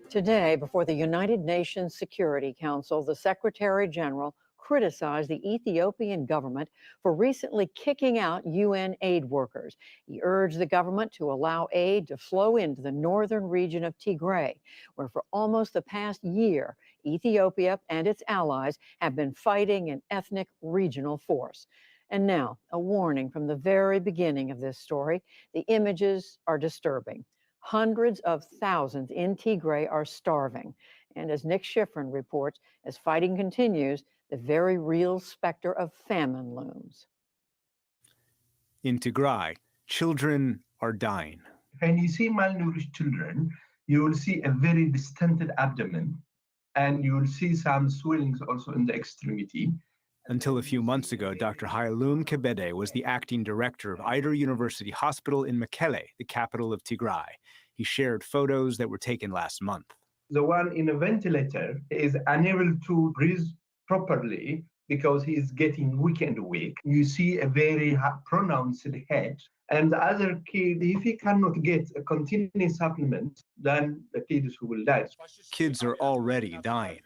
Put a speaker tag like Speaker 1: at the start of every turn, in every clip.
Speaker 1: Today, before the United Nations Security Council, the Secretary General criticized the Ethiopian government for recently kicking out UN aid workers. He urged the government to allow aid to flow into the northern region of Tigray, where for almost the past year, Ethiopia and its allies have been fighting an ethnic regional force. And now, a warning from the very beginning of this story. The images are disturbing. Hundreds of thousands in Tigray are starving. And as Nick Schifrin reports, as fighting continues, the very real specter of famine looms.
Speaker 2: In Tigray, children are dying.
Speaker 3: When you see malnourished children, you will see a very distended abdomen, and you will see some swellings also in the extremity.
Speaker 2: Until a few months ago, Dr. Hailum Kebede was the acting director of Eider University Hospital in Mekelle, the capital of Tigray. He shared photos that were taken last month.
Speaker 3: The one in a ventilator is unable to breathe properly because he is getting weak and weak. You see a very pronounced head. And the other kid, if he cannot get a continuous supplement, then the kids will die.
Speaker 2: Kids are already dying.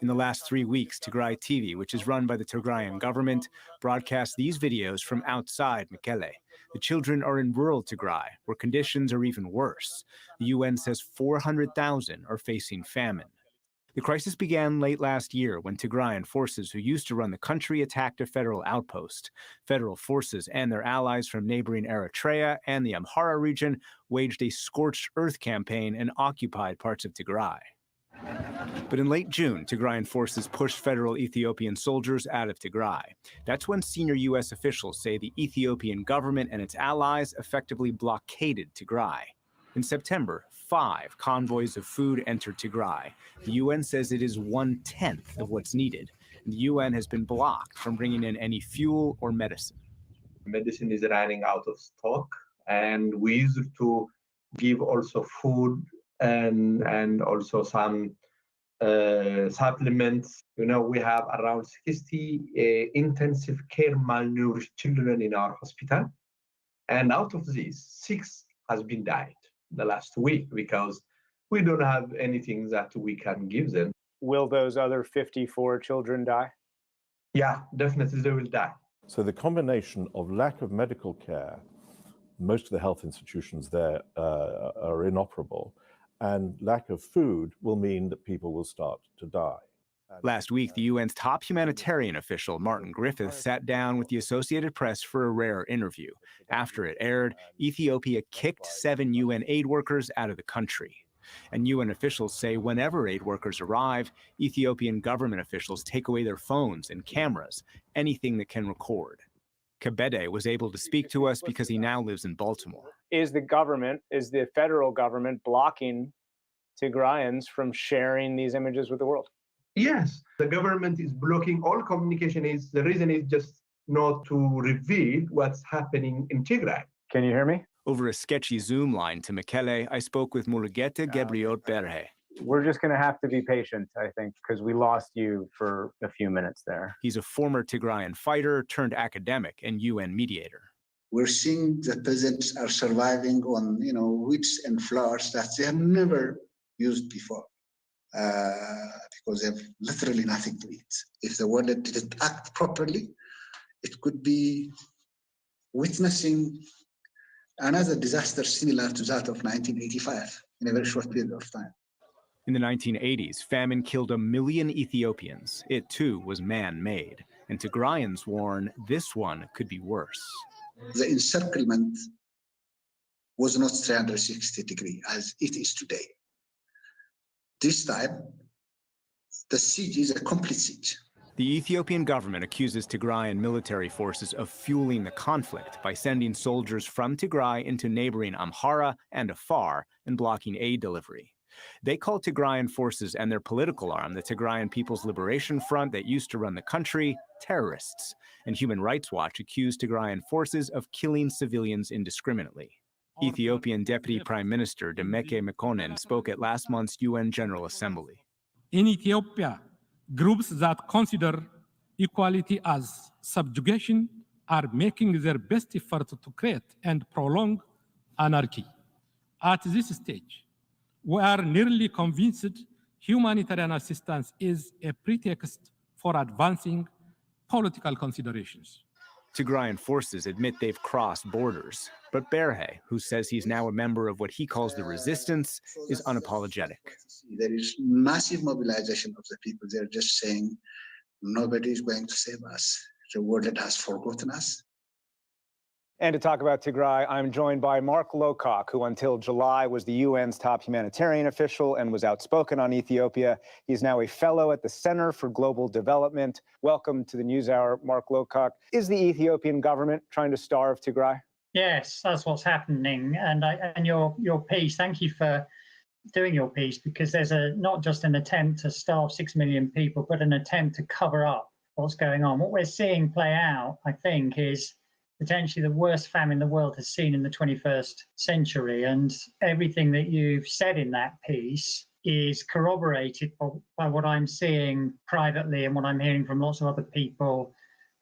Speaker 2: In the last 3 weeks, Tigray TV, which is run by the Tigrayan government, broadcast these videos from outside Mekelle. The children are in rural Tigray, where conditions are even worse. The UN says 400,000 are facing famine. The crisis began late last year when Tigrayan forces who used to run the country attacked a federal outpost. Federal forces and their allies from neighboring Eritrea and the Amhara region waged a scorched earth campaign and occupied parts of Tigray. But in late June, Tigrayan forces pushed federal Ethiopian soldiers out of Tigray. That's when senior U.S. officials say the Ethiopian government and its allies effectively blockaded Tigray. In September, 5 convoys of food entered Tigray. The UN says it is 1/10 of what's needed. And the UN has been blocked from bringing in any fuel or medicine.
Speaker 3: Medicine is running out of stock, and we used to give also food and also some supplements. You know, we have around 60 intensive care malnourished children in our hospital. And out of these, 6 has been died the last week because we don't have anything that we can give them.
Speaker 2: Will those other 54 children die?
Speaker 3: Yeah, definitely they will die.
Speaker 4: So the combination of lack of medical care, most of the health institutions there are inoperable, and lack of food will mean that people will start to die.
Speaker 2: Last week, the UN's top humanitarian official, Martin Griffiths, sat down with the Associated Press for a rare interview. After it aired, Ethiopia kicked 7 UN aid workers out of the country. And UN officials say whenever aid workers arrive, Ethiopian government officials take away their phones and cameras, anything that can record. Kebede was able to speak to us because he now lives in Baltimore.
Speaker 5: Is the federal government blocking Tigrayans from sharing these images with the world?
Speaker 3: Yes, the government is blocking all communication. The reason is just not to reveal what's happening in Tigray.
Speaker 5: Can you hear me?
Speaker 2: Over a sketchy Zoom line to Mekelle, I spoke with Mulugeta Gebriot Berhe.
Speaker 5: We're just going to have to be patient, I think, because we lost you for a few minutes there.
Speaker 2: He's a former Tigrayan fighter turned academic and UN mediator.
Speaker 6: We're seeing the peasants are surviving on, wheats and flours that they have never used before. Because they have literally nothing to eat. If the world didn't act properly, it could be witnessing another disaster similar to that of 1985 in a very short period of time.
Speaker 2: In the 1980s, famine killed 1 million Ethiopians. It too was man-made. And Tigrayans warn this one could be worse.
Speaker 6: The encirclement was not 360 degrees as it is today. This time, the siege is a complete siege.
Speaker 2: The Ethiopian government accuses Tigrayan military forces of fueling the conflict by sending soldiers from Tigray into neighboring Amhara and Afar and blocking aid delivery. They call Tigrayan forces and their political arm, the Tigrayan People's Liberation Front that used to run the country, terrorists. And Human Rights Watch accused Tigrayan forces of killing civilians indiscriminately. Ethiopian Deputy Prime Minister Demeke Mekonnen spoke at last month's UN General Assembly.
Speaker 7: In Ethiopia, groups that consider equality as subjugation are making their best effort to create and prolong anarchy. At this stage, we are nearly convinced humanitarian assistance is a pretext for advancing political considerations.
Speaker 2: Tigrayan forces admit they've crossed borders, but Berhe, who says he's now a member of what he calls the resistance, is unapologetic.
Speaker 6: There is massive mobilization of the people. They're just saying, nobody is going to save us. The world has forgotten us.
Speaker 5: And to talk about Tigray, I'm joined by Mark Lowcock, who until July was the UN's top humanitarian official and was outspoken on Ethiopia. He's now a fellow at the Center for Global Development. Welcome to the NewsHour, Mark Lowcock. Is the Ethiopian government trying to starve Tigray?
Speaker 8: Yes, that's what's happening. And your piece, thank you for doing your piece, because there's not just an attempt to starve 6 million people, but an attempt to cover up what's going on. What we're seeing play out, I think, is potentially the worst famine the world has seen in the 21st century. And everything that you've said in that piece is corroborated by what I'm seeing privately and what I'm hearing from lots of other people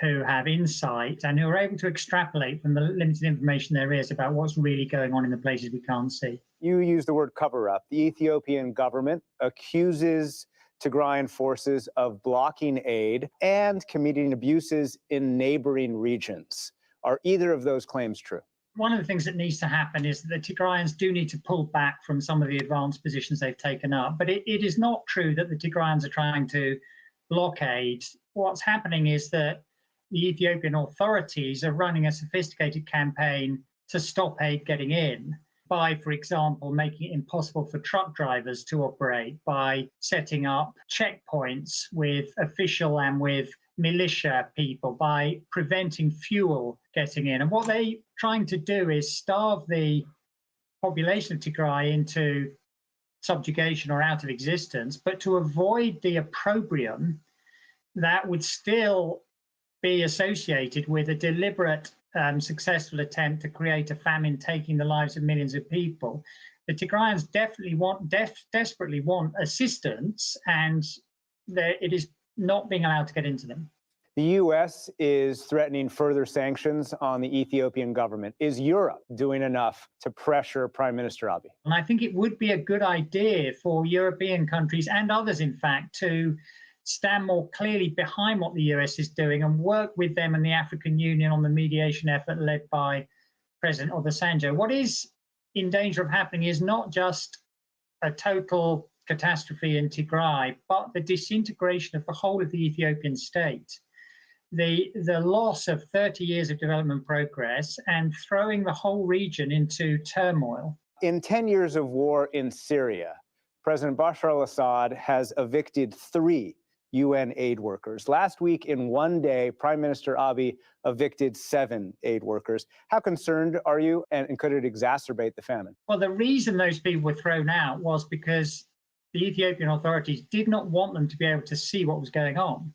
Speaker 8: who have insight and who are able to extrapolate from the limited information there is about what's really going on in the places we can't see.
Speaker 5: You use the word cover up. The Ethiopian government accuses Tigrayan forces of blocking aid and committing abuses in neighboring regions. Are either of those claims true?
Speaker 8: One of the things that needs to happen is that the Tigrayans do need to pull back from some of the advanced positions they've taken up. But it is not true that the Tigrayans are trying to blockade. What's happening is that the Ethiopian authorities are running a sophisticated campaign to stop aid getting in by, for example, making it impossible for truck drivers to operate, by setting up checkpoints with official and with militia people, by preventing fuel getting in. And what they're trying to do is starve the population of Tigray into subjugation or out of existence, but to avoid the opprobrium that would still be associated with a deliberate, successful attempt to create a famine taking the lives of millions of people. The Tigrayans desperately want assistance, and it is not being allowed to get into them.
Speaker 5: The U.S. is threatening further sanctions on the Ethiopian government. Is Europe doing enough to pressure Prime Minister Abiy?
Speaker 8: And I think it would be a good idea for European countries and others, in fact, to stand more clearly behind what the US is doing and work with them and the African Union on the mediation effort led by President Obasanjo. What is in danger of happening is not just a total catastrophe in Tigray, but the disintegration of the whole of the Ethiopian state. The loss of 30 years of development progress and throwing the whole region into turmoil.
Speaker 5: In 10 years of war in Syria, President Bashar al-Assad has evicted 3 UN aid workers. Last week, in one day, Prime Minister Abiy evicted 7 aid workers. How concerned are you, and could it exacerbate the famine?
Speaker 8: Well, the reason those people were thrown out was because the Ethiopian authorities did not want them to be able to see what was going on.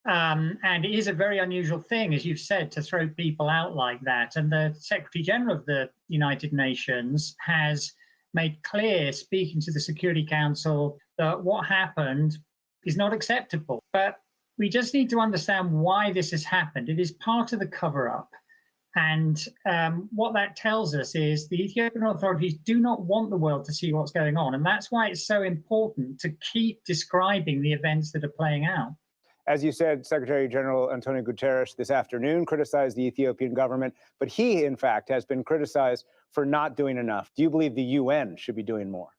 Speaker 8: And it is a very unusual thing, as you've said, to throw people out like that. And the Secretary General of the United Nations has made clear, speaking to the Security Council, that what happened is not acceptable. But we just need to understand why this has happened. It is part of the cover-up. And what that tells us is the Ethiopian authorities do not want the world to see what's going on. And that's why it's so important to keep describing the events that are playing out.
Speaker 5: As you said, Secretary General Antonio Guterres this afternoon criticized the Ethiopian government, but he, in fact, has been criticized for not doing enough. Do you believe the UN should be doing more?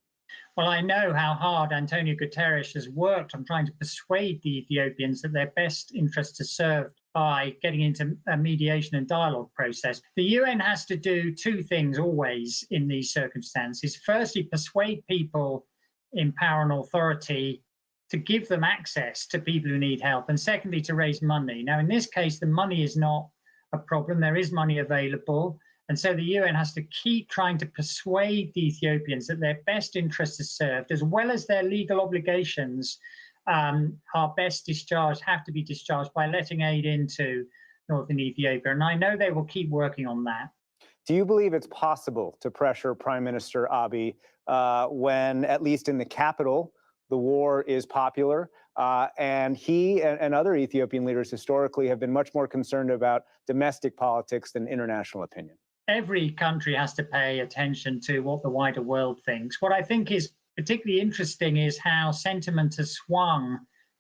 Speaker 8: Well, I know how hard Antonio Guterres has worked on trying to persuade the Ethiopians that their best interests are served by getting into a mediation and dialogue process. The UN has to do 2 things always in these circumstances. Firstly, persuade people in power and authority to give them access to people who need help, and secondly, to raise money. Now, in this case, the money is not a problem. There is money available. And so the UN has to keep trying to persuade the Ethiopians that their best interests are served, as well as their legal obligations are best discharged, have to be discharged by letting aid into northern Ethiopia. And I know they will keep working on that.
Speaker 5: Do you believe it's possible to pressure Prime Minister Abiy when, at least in the capital, the war is popular? And he and other Ethiopian leaders historically have been much more concerned about domestic politics than international opinion.
Speaker 8: Every country has to pay attention to what the wider world thinks. What I think is particularly interesting is how sentiment has swung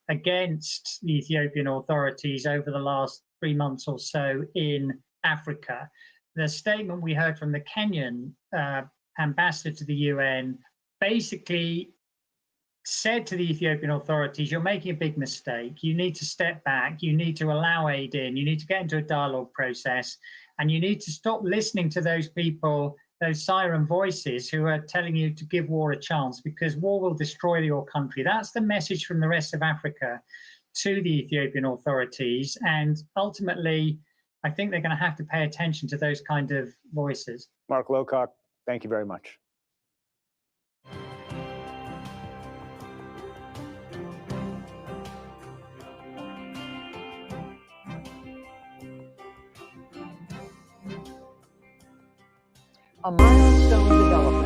Speaker 8: against the Ethiopian authorities over the last 3 months or so in Africa. The statement we heard from the Kenyan ambassador to the UN basically said to the Ethiopian authorities, you're making a big mistake. You need to step back. You need to allow aid in. You need to get into a dialogue process. And you need to stop listening to those people, those siren voices who are telling you to give war a chance, because war will destroy your country. That's the message from the rest of Africa to the Ethiopian authorities. And ultimately, I think they're going to have to pay attention to those kind of voices.
Speaker 5: Mark Lowcock, thank you very much.
Speaker 1: A milestone development